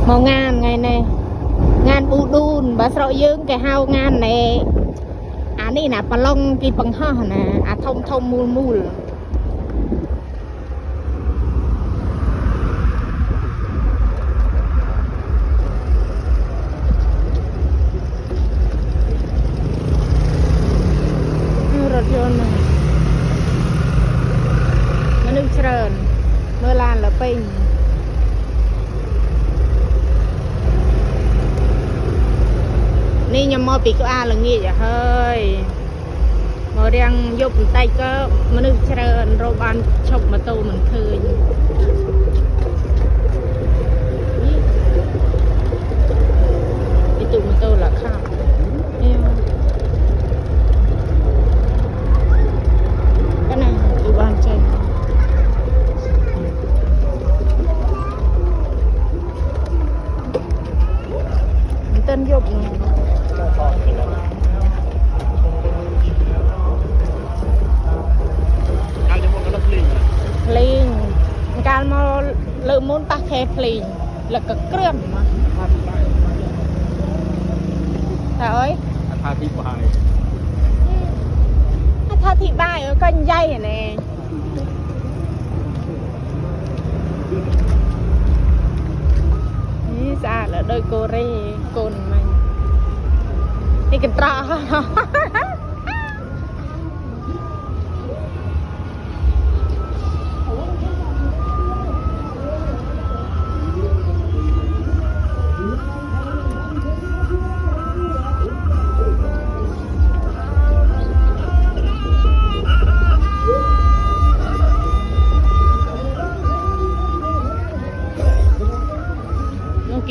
มางานไงเน่งานบูดูนบาสระยืงแกเฮางานในอันนี้นะปลงกีปังห่อนะอาทมทมมูลมูลรถยนต์มันนึกเชิญเมื่อลานละปิงนี่ยังมอปีก็อาละงี้อย่าเฮ้ยมอเรียงยุบไตก็มันนึกเชิญโรบันชกมาตูเหมือนคืนไอตุมาตูละข้าวก็น่ะดูบ้านเจนมันเต้นยุบเพลงการมาเริ่มมุนตาแคเพลงแล้วก็เคลื่อนมาแต่เอ้ยท่าที่บายถ้าที่บ้านก็ใหญ่แน่นี่สะอาดแล้วโดยโกเร่โกนมันนี่กันตรา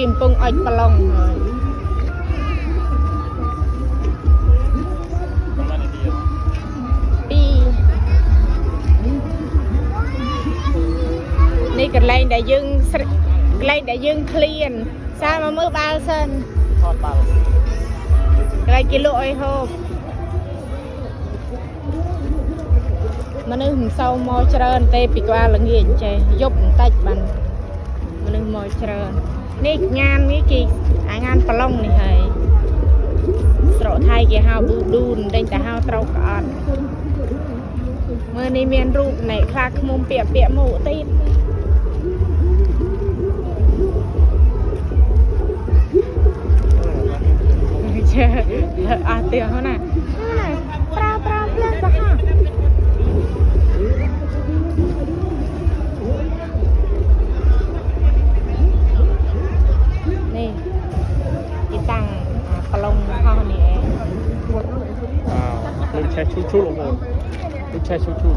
กินปรุงอ้อยปลงปีนี่กันเลยได้ยึงเลยได้ยึงเคลียนซามามือบาเซนทอดปลาอะไรกิโลอ้อยโฮบมันนึกถึงเศร้ามอเจริญเตปีกว่าละเงียดใจยบตัดมันนึกมอเจริญนี่งานนี้กี่งานปลงนี่เฮ้ยสระไทยกี่ฮาวบูดูนได้แต่ฮาวเต้าก่อนเมื่อนี้เมียนรูปในคลาขมุมเปียเปียหมูตีนเชื่ออาเตียเขาน่ะปลาปลาเลือกปะฮะนี่ที่ตั้งปลงห้องนี้เองลูกแช่ชูชูลงหมดลูกแช่ชูชู